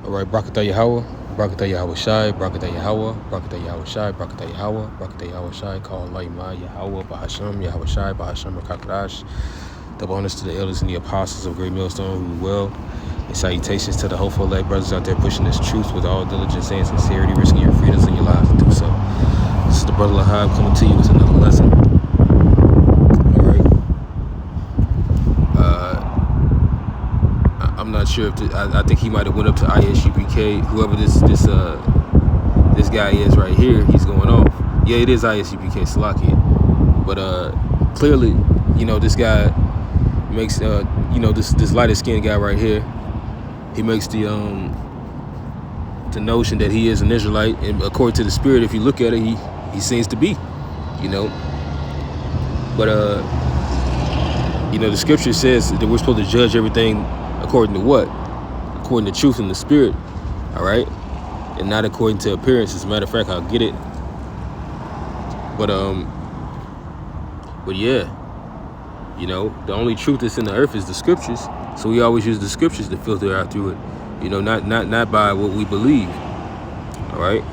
All right, Brakatah Yahweh, Brakatah Yahweh Shai, Brakatah Yahweh, Brakatah Yahweh Shai, Brakatah Yahweh, Brakatah Yahweh Shai, call Allah Yahweh, Bahasham, Yahweh Shai, Bahasham, Rakakadash. Double honors to the elders and the apostles of Great Millstone who well. And salutations to the hopeful elect brothers out there pushing this truth with all diligence and sincerity, risking your freedoms and your lives to do so. This is the Brother Lahab coming to you with another lesson. I'm not sure if I think he might have went up to ISUPK. Whoever this guy is right here, he's going off. Yeah, it is ISUPK, Salakia. But clearly, this guy makes this lighter skinned guy right here. He makes the notion that he is an Israelite, and according to the spirit, if you look at it, he seems to be, But the scripture says that we're supposed to judge everything according to what? According to truth and the spirit, all right? And not according to appearance. As a matter of fact, I'll get it. But yeah, the only truth that's in the earth is the scriptures. So we always use the scriptures to filter out through it, not by what we believe, all right?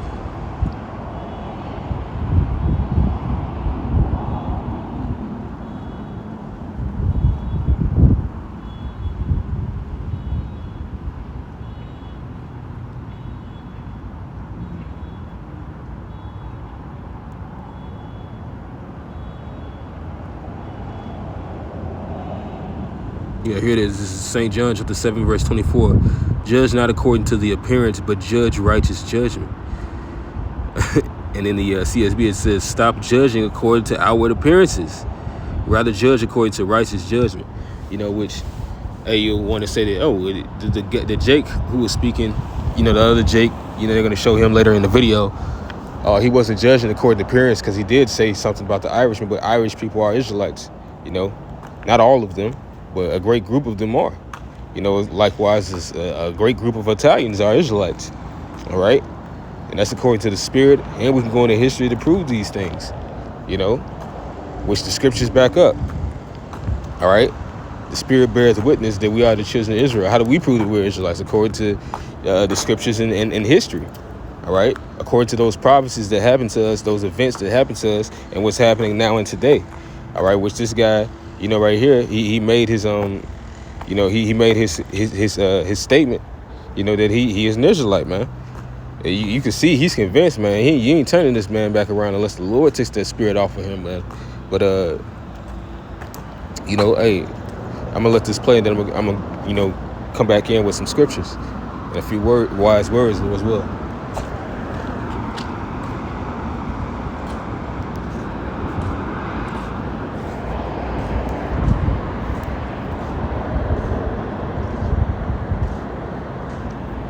Yeah, here it is. This is St. John chapter 7, verse 24. Judge not according to the appearance, but judge righteous judgment. And in the CSB, it says, stop judging according to outward appearances. Rather judge according to righteous judgment. Which, hey, you'll want to say that, the Jake who was speaking, the other Jake, they're going to show him later in the video. He wasn't judging according to appearance because he did say something about the Irishmen, but Irish people are Israelites, not all of them. But a great group of them are. Likewise, a great group of Italians are Israelites. All right? And that's according to the spirit. And we can go into history to prove these things, which the scriptures back up. All right? The spirit bears witness that we are the children of Israel. How do we prove that we're Israelites? According to the scriptures and history. All right? According to those prophecies that happened to us, those events that happened to us, and what's happening now and today. All right? Which this guy... right here, he made his he made his statement, that he is an Israelite, man. You can see he's convinced, man. You ain't turning this man back around unless the Lord takes that spirit off of him, man. But hey, I'm gonna let this play, and then I'm gonna come back in with some scriptures and a few wise words as well.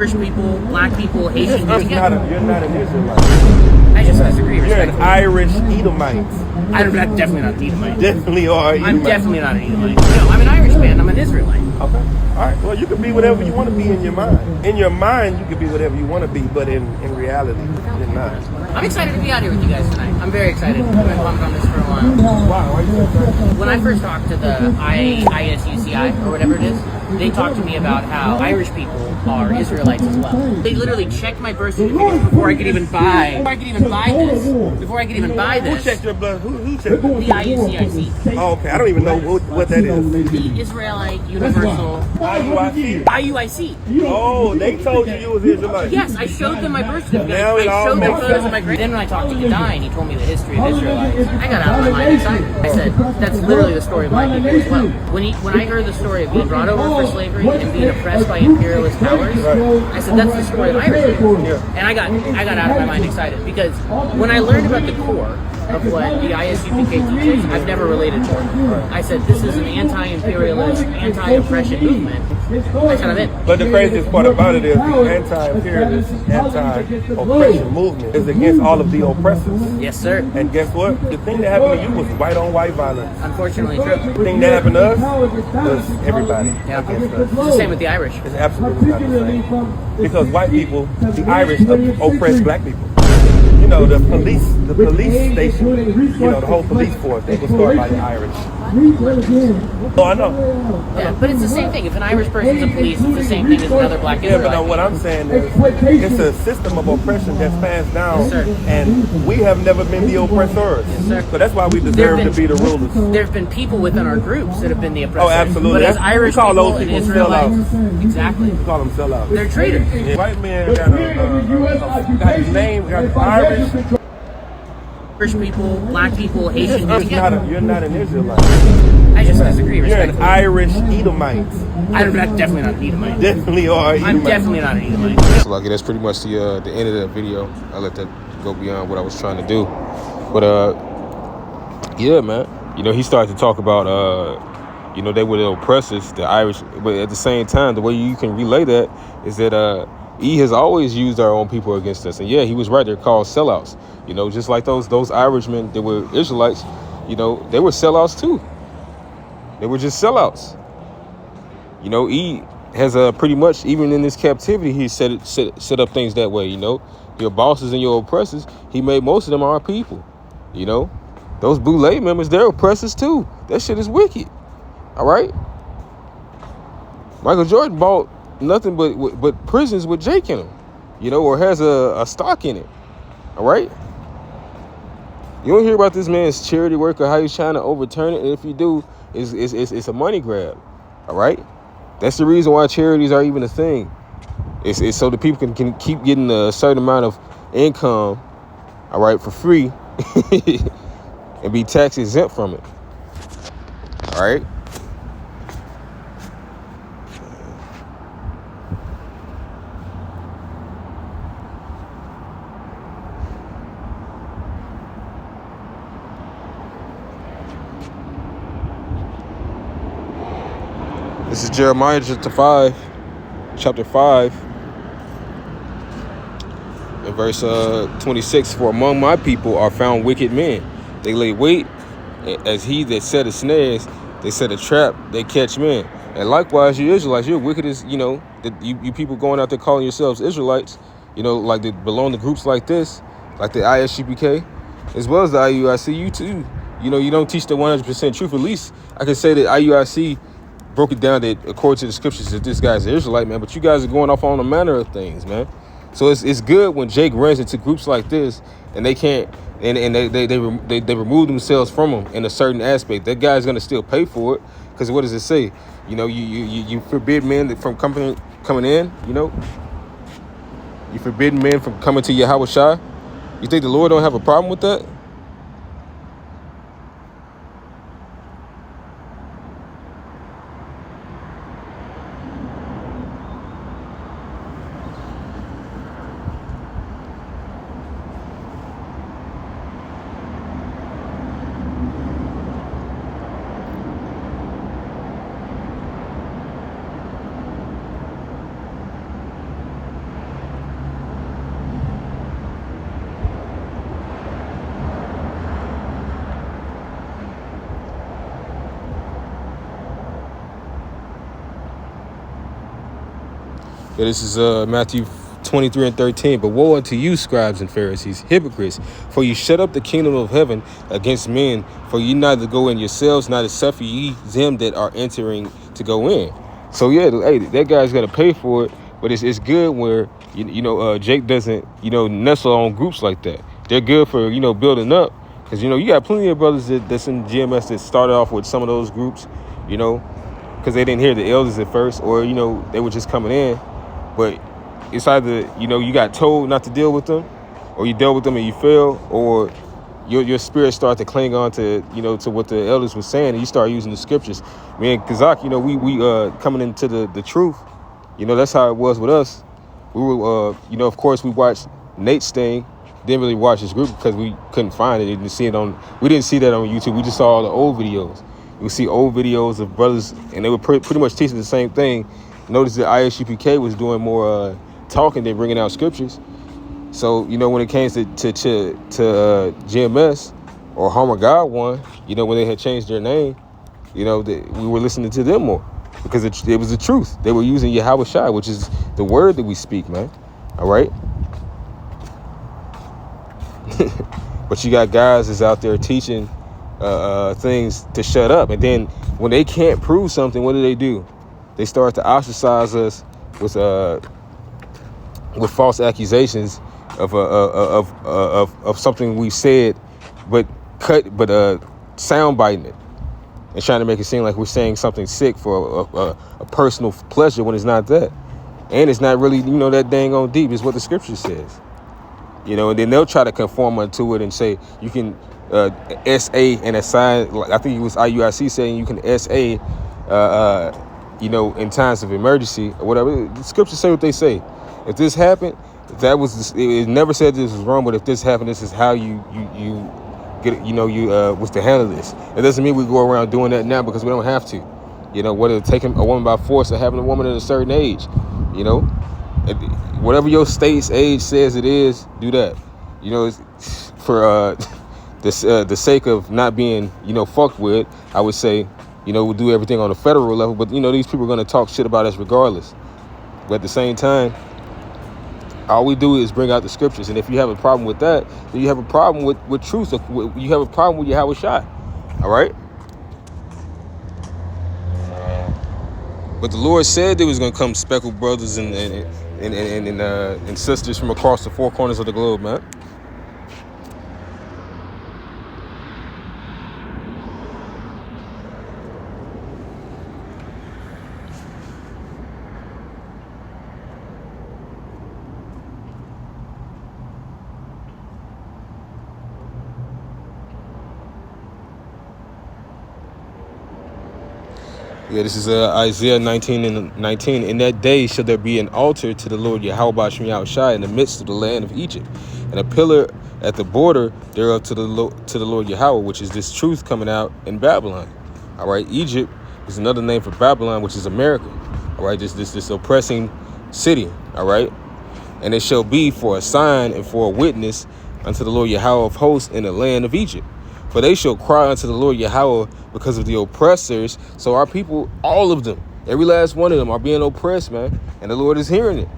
Irish people, black people, Haitian people. You're not an Israelite. I just disagree. You're an Irish Edomite. I'm definitely not an Edomite. Definitely are. I'm definitely not an Edomite. No, I'm an Irish man. I'm an Israelite. Okay. All right. Well, you can be whatever you want to be in your mind. In your mind, you can be whatever you want to be, but in reality, you're not. I'm excited to be out here with you guys tonight. I'm very excited. I've been pumped on this for a while. Wow. Why are you so excited? When I first talked to the ISUCI or whatever it is, they talked to me about how Irish people are Israelites as well. They literally checked my birth certificate before I could even buy. Before I could even buy this. Who checked your blood? Who checked? The IUCIC. Oh, okay. I don't even know what that is. The Israelite Universal IUIC. Oh, they told you was Israelite. Yes, I showed them my birth certificate. Now I showed them photos of my grand. Then when I talked to Yadai and he told me the history of Israelites, I got out of my mind excited. I said, that's literally the story of my people as well. When I heard the story of being brought over for slavery and being oppressed by imperialist powers, I said, that's the story of Irish people. And I got out of my mind excited because when I learned about the core of what the ISUPK teaches, I've never related to it. I said, this is an anti-imperialist, anti-oppression movement. I said, I'm in. But the craziest part about it is the anti-imperialist, anti-oppression movement is against all of the oppressors. Yes, sir. And guess what? The thing that happened to you was white-on-white violence. Unfortunately true. The thing that happened to us was everybody against us. It's the same with the Irish. It's absolutely not the same. Because white people, the Irish, oppress black people. The police station, the whole police force, they was started by the Irish. black people are police. Oh, I know. Yeah, but it's the same thing. If an Irish person's a police, it's the same thing as another black Yeah, Israelite. but what I'm saying is, it's a system of oppression that's passed down, Yes, sir. and we have never been the oppressors. Yes, sir. So that's why we deserve to be the rulers. There have been people within our groups that have been the oppressors. Oh, absolutely. But as Irish We call people those and people Israelites, sellouts. exactly, We call them sellouts. they're traitors. Yeah. White man got his name, got his Irish. Irish people, black people, Haitian people. You're not an Israelite. I just disagree You're an respectfully. Irish Edomite. I'm definitely not an Edomite. Definitely are. I'm definitely not an Edomite. So like that's pretty much the end of that video. I let that go beyond what I was trying to do. But yeah, man. You know, he started to talk about you know, they were the oppressors, the Irish, but at the same time, the way you can relay that is that he has always used our own people against us. And yeah, he was right, they're called sellouts. You know, just like those Irishmen that were Israelites, you know, they were sellouts too. They were just sellouts. You know, he has pretty much, even in this captivity, he set up things that way. You know, your bosses and your oppressors, he made most of them our people. You know, those Boule members, they're oppressors too. That shit is wicked. All right. Michael Jordan bought nothing but prisons with Jake in them, you know, or has a stock in it. All right. You don't hear about this man's charity work or how he's trying to overturn it. And if you do, it's a money grab. All right. That's the reason why charities are even a thing. It's so the people can keep getting a certain amount of income, all right, for free and be tax exempt from it. All right. This is Jeremiah chapter 5, and verse 26. For among my people are found wicked men. They lay wait as he that setteth snares. They set a trap. They catch men. And likewise, you Israelites, you're wicked as, you know, you people going out there calling yourselves Israelites, you know, like they belong to groups like this, like the ISGPK, as well as the IUIC. You too, you know, you don't teach the 100% truth. At least I can say that IUIC broke it down that according to the scriptures that this guy's an Israelite, man, but you guys are going off on a manner of things, man. So it's good when Jake runs into groups like this and they can't, and they remove themselves from him in a certain aspect. That guy's gonna still pay for it, because what does it say? You know, you forbid men from coming in. You know, you forbid men from coming to Yahweh Shai. You think the Lord don't have a problem with that? Yeah, this is Matthew 23 and 13. But woe unto you, scribes and Pharisees, hypocrites, for you shut up the kingdom of heaven against men, for ye neither go in yourselves, neither suffer ye them that are entering to go in. So yeah, hey, that guy's got to pay for it, but it's good where, you know, Jake doesn't, you know, nestle on groups like that. They're good for, you know, building up, because, you know, you got plenty of brothers that's in GMS that started off with some of those groups, you know, because they didn't hear the elders at first, or, you know, they were just coming in. But it's either, you know, you got told not to deal with them, or you dealt with them and you fail, or your spirit start to cling on to, you know, to what the elders were saying, and you start using the scriptures. Me and Kazak, you know, we coming into the truth. You know, that's how it was with us. We were, you know, of course, we watched Nate's thing. Didn't really watch his group because we couldn't find it. We didn't see that on YouTube. We just saw all the old videos. We see old videos of brothers, and they were pretty much teaching the same thing. Notice that ISGPK was doing more talking than bringing out scriptures. So, you know, when it came to GMS or Homer God One, you know, when they had changed their name, you know, we were listening to them more because it was the truth. They were using Yahweh Shai, which is the word that we speak, man. All right. But you got guys that's out there teaching, things to shut up. And then when they can't prove something, what do? They start to ostracize us with false accusations of something we said, but sound biting it and trying to make it seem like we're saying something sick for a personal pleasure when it's not that. And it's not really, that dang on deep. Is what the scripture says. And then they'll try to conform unto it and say you can SA and assign. Like I think it was IUIC saying you can SA, in times of emergency or whatever. The scriptures say what they say. If this happened, it never said this was wrong. But if this happened, this is how you get. Was to handle this. It doesn't mean we go around doing that now because we don't have to. Whether taking a woman by force or having a woman at a certain age. Whatever your state's age says it is, do that. It's for the sake of not being, fucked with, I would say, we'll do everything on a federal level. But, these people are going to talk shit about us regardless. But at the same time, all we do is bring out the scriptures. And if you have a problem with that, then you have a problem with truth. You have a problem with Yahweh Shai. All right? But the Lord said there was going to come speckled brothers and sisters from across the four corners of the globe, man. Yeah, this is Isaiah 19:19. In that day shall there be an altar to the Lord Yahweh Ba'Shem Yahushai in the midst of the land of Egypt, and a pillar at the border thereof to the Lord Yahweh, which is this truth coming out in Babylon. All right, Egypt is another name for Babylon, which is America. All right, this oppressing city. All right, and it shall be for a sign and for a witness unto the Lord Yahweh of hosts in the land of Egypt. For they shall cry unto the Lord Yahweh because of the oppressors. So our people, all of them, every last one of them are being oppressed, man. And the Lord is hearing it.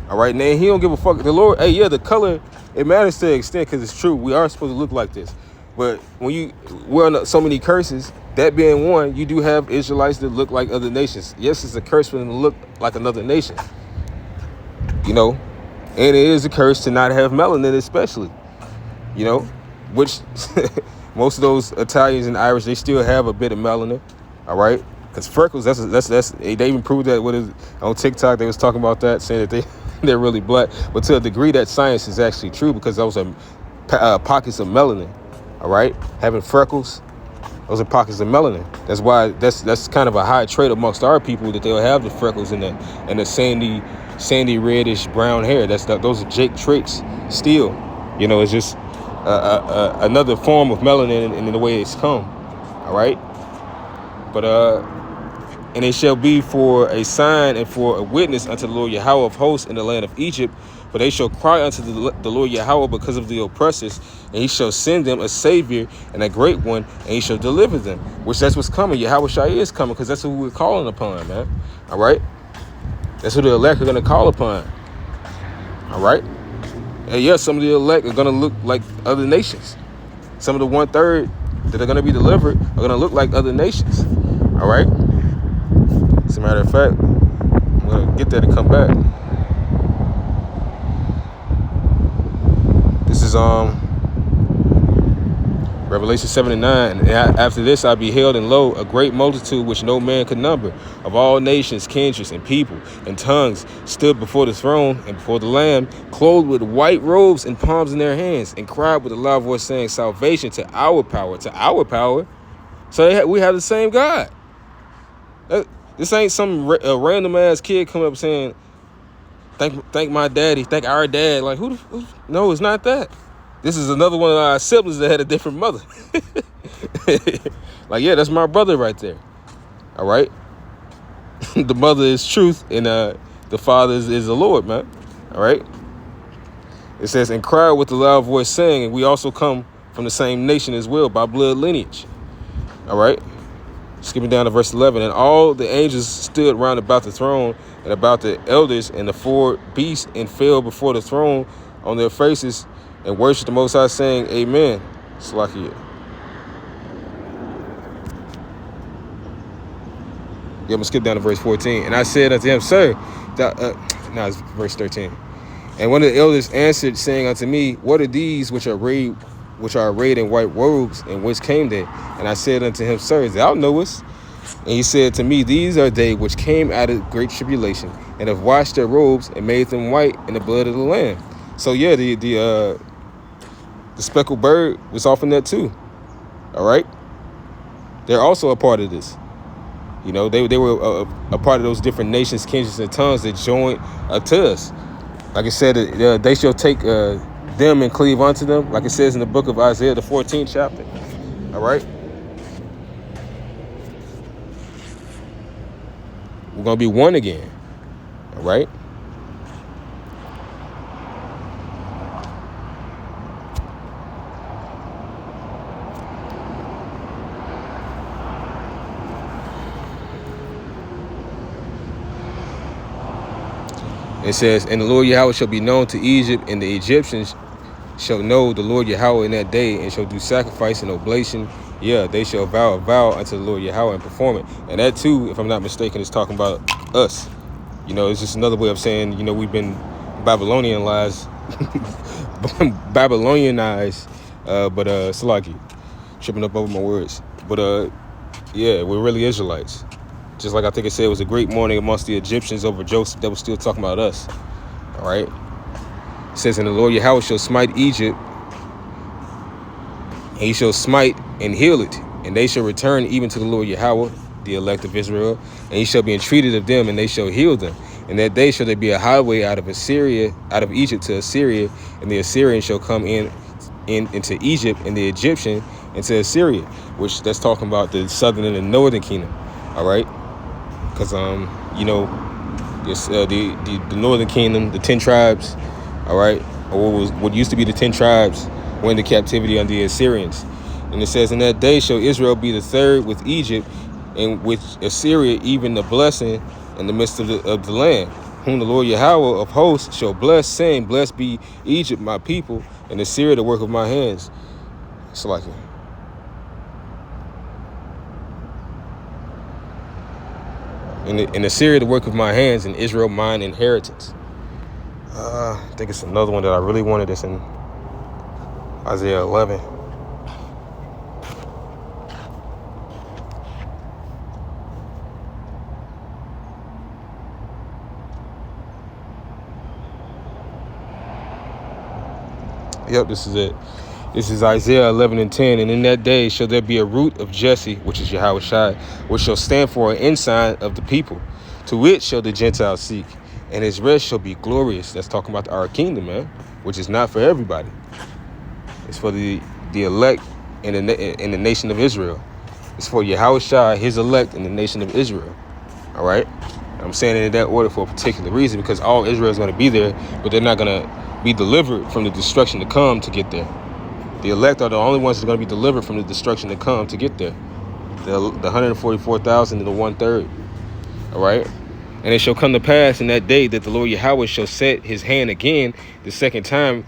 All right, now he don't give a fuck. The Lord, the color, it matters to an extent because it's true. We are supposed to look like this. But when we're on so many curses, that being one, you do have Israelites that look like other nations. Yes, it's a curse for them to look like another nation. And it is a curse to not have melanin, especially. Which... Most of those Italians and Irish, they still have a bit of melanin, all right? Because freckles, that's they even proved that on TikTok. They was talking about that, saying that they're really black. But to a degree, that science is actually true because those are pockets of melanin, all right? Having freckles, those are pockets of melanin. That's why that's kind of a high trait amongst our people that they'll have the freckles and the sandy reddish brown hair. Those are Jake traits still. It's just. Another form of melanin in the way it's come, all right? But and it shall be for a sign and for a witness unto the Lord Yahweh of hosts in the land of Egypt. For they shall cry unto the Lord Yahweh because of the oppressors, and he shall send them a savior and a great one, and he shall deliver them. Which that's what's coming. Yahweh Shai is coming because that's who we're calling upon, man. All right? That's who the elect are going to call upon. All right? And yes, some of the elect are going to look like other nations. Some of the 1/3 that are going to be delivered are going to look like other nations. All right? As a matter of fact, I'm going to get that and come back. This is Revelation 7:9. And after this I beheld, and lo, a great multitude which no man could number, of all nations, kindreds, and people, and tongues, stood before the throne and before the Lamb, clothed with white robes and palms in their hands, and cried with a loud voice, saying, Salvation to our power, to our power. So we have the same God. This ain't some random ass kid come up saying, thank my daddy, thank our dad. Like, no, it's not that. This is another one of our siblings that had a different mother. Like, yeah, that's my brother right there. All right. The mother is truth, and the father is the Lord, man. All right. It says, and cried with a loud voice, saying, and we also come from the same nation as well, by blood lineage. All right. Skipping down to verse 11. And all the angels stood round about the throne and about the elders and the four beasts, and fell before the throne on their faces and worshiped the Most High, saying, Amen. Slakia. I'm gonna skip down to verse 14. And I said unto him, Sir, now it's verse 13. And one of the elders answered, saying unto me, What are these which are arrayed in white robes, and whence came they? And I said unto him, Sir, thou knowest. And he said to me, These are they which came out of great tribulation, and have washed their robes and made them white in the blood of the Lamb. So yeah, the speckled bird was off in that too. All right, they're also a part of this. You know, they were a part of those different nations, kindreds, and tongues that joined to us. Like I said, they shall take them and cleave unto them, like it says in the book of Isaiah, the 14th chapter. All right. We're going to be one again. All right. It says, And the Lord Yahweh shall be known to Egypt, and the Egyptians shall know the Lord Yahweh in that day, and shall do sacrifice and oblation. Yeah, they shall vow a vow unto the Lord Yahweh and perform it. And that too, if I'm not mistaken, is talking about us. You know, it's just another way of saying, you know, we've been Babylonianized, but Salaki, tripping up over my words. But yeah, we're really Israelites. Just like I think it said, it was a great morning amongst the Egyptians over Joseph that was still talking about us. All right. It says, And the Lord Yahweh shall smite Egypt, and he shall smite and heal it, and they shall return even to the Lord Yahweh, the elect of Israel, and he shall be entreated of them, and they shall heal them. And that day shall there be a highway out of Egypt to Assyria, and the Assyrian shall come into Egypt, and the Egyptian into Assyria, which that's talking about the southern and the northern kingdom. All right. Because, you know, this, the northern kingdom, the 10 tribes, all right, or what used to be the 10 tribes, went into captivity under the Assyrians. And it says, In that day shall Israel be the third with Egypt, and with Assyria even the blessing in the midst of the land, whom the Lord Yahweh of hosts shall bless, saying, Blessed be Egypt, my people, and Assyria, the work of my hands. It's like it. In Assyria, the work of my hands, and Israel, mine inheritance. I think it's another one that I really wanted. It's in Isaiah 11. Yep, this is it. This is Isaiah 11:10. And in that day shall there be a root of Jesse, which is Yahweh Shai, which shall stand for an ensign of the people. To which shall the Gentiles seek, and his rest shall be glorious. That's talking about our kingdom, man, which is not for everybody. It's for the elect in the nation of Israel. It's for Yahweh Shai, his elect in the nation of Israel. All right? I'm saying it in that order for a particular reason, because all Israel is going to be there, but they're not going to be delivered from the destruction to come to get there. The elect are the only ones that are going to be delivered from the destruction to come to get there. The 144,000 and the 1/3. All right? And it shall come to pass in that day that the Lord Yahweh shall set his hand again the second time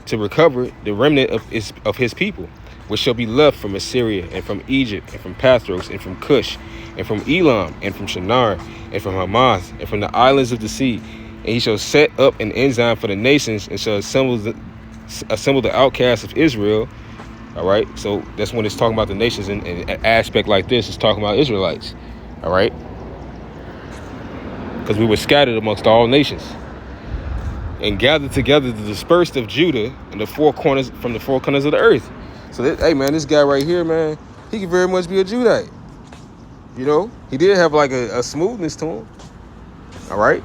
to recover the remnant of his people, which shall be left from Assyria and from Egypt and from Pathros and from Cush and from Elam and from Shinar and from Hamath and from the islands of the sea. And he shall set up an ensign for the nations, and shall assemble the outcasts of Israel. All right. So that's when it's talking about the nations in an aspect like this. It's talking about Israelites. All right. Because we were scattered amongst all nations and gathered together the dispersed of Judah and from the four corners of the earth. So hey man, this guy right here, man, he could very much be a Judite. You know, he did have like a smoothness to him. All right.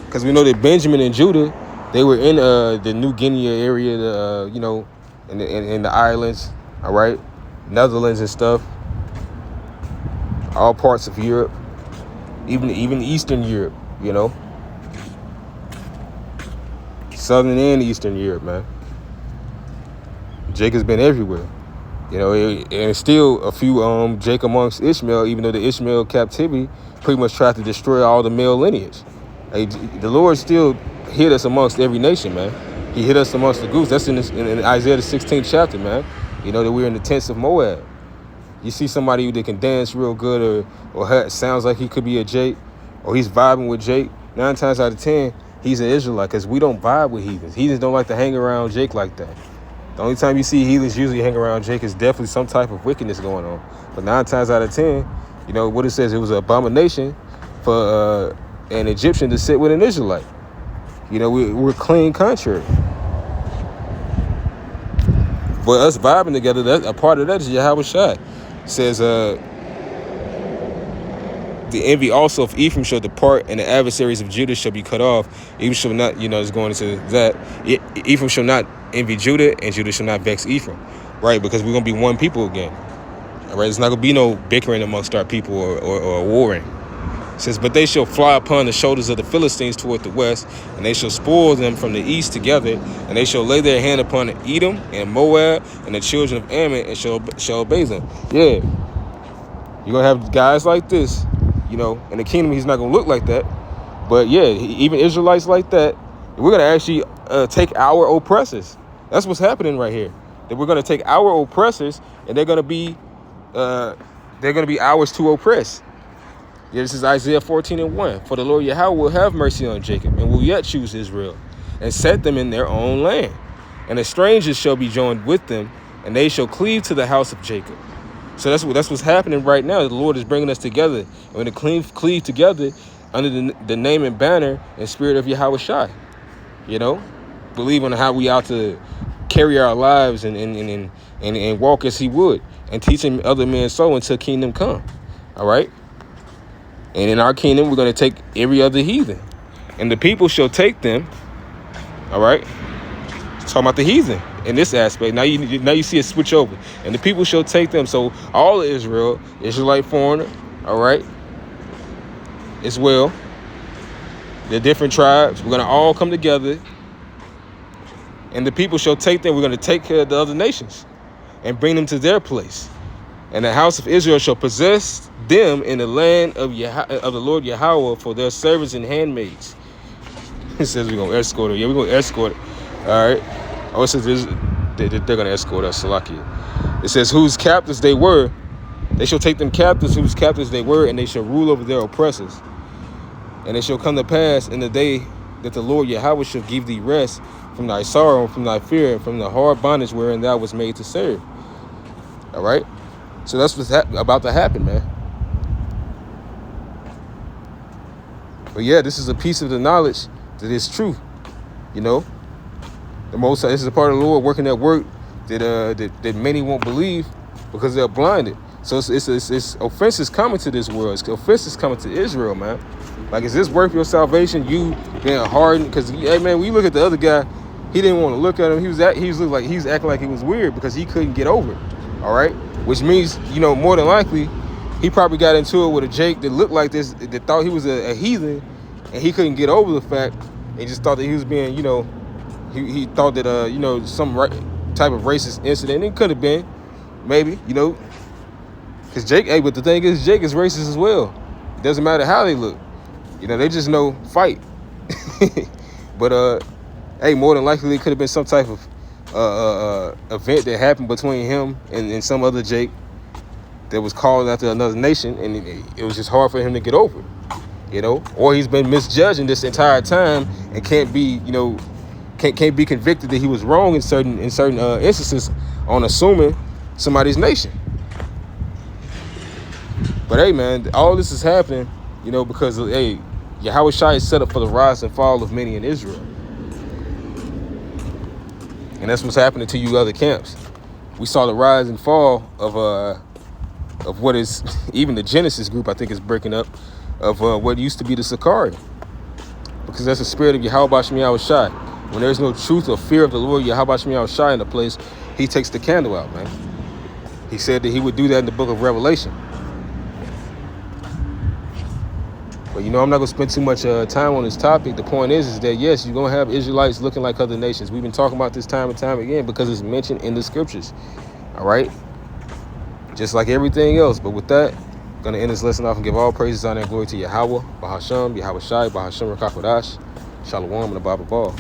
Because we know that Benjamin and Judah, they were in the New Guinea area, you know, in the islands, all right, Netherlands and stuff, all parts of Europe, even Eastern Europe, you know, Southern and Eastern Europe, man. Jacob's been everywhere, you know, and still a few Jacob amongst Ishmael, even though the Ishmael captivity pretty much tried to destroy all the male lineage. Hey, the Lord still hid us amongst every nation, man. He hid us amongst the goose. That's in Isaiah the 16th chapter, man. You know that we're in the tents of Moab. you see somebody that can dance real good or sounds like he could be a Jake, or he's vibing with Jake, 9 times out of 10, he's an Israelite, because we don't vibe with heathens. Heathens don't like to hang around Jake like that. The only time you see heathens usually hang around Jake is definitely some type of wickedness going on. But 9 times out of 10, you know what it says, it was an abomination for an Egyptian to sit with an Israelite. You know, we're clean contrary. But us vibing together, that a part of that is Yahweh Shai. It says, the envy also of Ephraim shall depart, and the adversaries of Judah shall be cut off. Ephraim shall not, you know, it's going into that. Ephraim shall not envy Judah, and Judah shall not vex Ephraim. Right? Because we're going to be one people again. All right? It's not going to be no bickering amongst our people or warring. It says, but they shall fly upon the shoulders of the Philistines toward the west, and they shall spoil them from the east together, and they shall lay their hand upon Edom and Moab and the children of Ammon, and shall obey them. Yeah. You're going to have guys like this, you know, in the kingdom. He's not going to look like that. But yeah, even Israelites like that, we're going to actually take our oppressors. That's what's happening right here. That we're going to take our oppressors, and they're going to be ours to oppress. Yeah, this is Isaiah 14:1. For the Lord Yahweh will have mercy on Jacob, and will yet choose Israel, and set them in their own land. And the strangers shall be joined with them, and they shall cleave to the house of Jacob. So that's what's happening right now. The Lord is bringing us together, and we're going to cleave together under the name and banner and spirit of Yahweh Shai. You know, believe on how we ought to carry our lives and walk as He would, and teaching other men so until kingdom come. All right. And in our kingdom, we're going to take every other heathen, and the people shall take them. All right. Talking about the heathen in this aspect. Now you see it switch over, and the people shall take them. So all of Israel, Israelite foreigner, all right, as well. The different tribes, we're going to all come together, and the people shall take them. We're going to take care of the other nations and bring them to their place. And the house of Israel shall possess them in the land of the Lord Yahweh for their servants and handmaids. It says we're going to escort her. Yeah, we're going to escort it. All right. Oh, it says they're going to escort us. Salakia. It says whose captives they were, they shall take them captives whose captives they were, and they shall rule over their oppressors. And it shall come to pass in the day that the Lord Yahweh shall give thee rest from thy sorrow, from thy fear, and from the hard bondage wherein thou was made to serve. All right. So that's what's about to happen, man. But yeah, this is a piece of the knowledge that is true. You know, the Most High, this is a part of the Lord working that work that many won't believe because they're blinded. So it's offenses coming to this world. It's offenses coming to Israel, man. Like, is this worth your salvation? You being hardened? Because, hey, man, when you look at the other guy, he didn't want to look at him. He was acting like he was weird because he couldn't get over it. All right, which means, you know, more than likely, he probably got into it with a Jake that looked like this, that thought he was a heathen, and he couldn't get over the fact, and just thought that he was being, you know, he thought that, you know, some type of racist incident. It could have been, maybe, you know, because Jake, hey, but the thing is, Jake is racist as well. It doesn't matter how they look. You know, they just know fight. But, hey, more than likely, it could have been some type of event that happened between him and some other Jake that was called after another nation, and it was just hard for him to get over it, you know. Or he's been misjudging this entire time and can't be, you know, can't be convicted that he was wrong in certain instances on assuming somebody's nation. But hey, man, all this is happening, you know, because hey, Yahweh Shai is set up for the rise and fall of many in Israel. And that's what's happening to you other camps. We saw the rise and fall of what is even the Genesis group, I think, is breaking up of what used to be the Sakari. Because that's the spirit of Yahweh Shai. When there's no truth or fear of the Lord Yahweh Shai in the place, he takes the candle out, man. He said that he would do that in the book of Revelation. But, you know, I'm not going to spend too much time on this topic. The point is that, yes, you're going to have Israelites looking like other nations. We've been talking about this time and time again because it's mentioned in the scriptures. All right? Just like everything else. But with that, I'm going to end this lesson off and give all praises, honor, and glory to Yahweh, Bahasham, Yahweh Shai, Bahasham Rakakodash, Shalom, and the Bible Ball.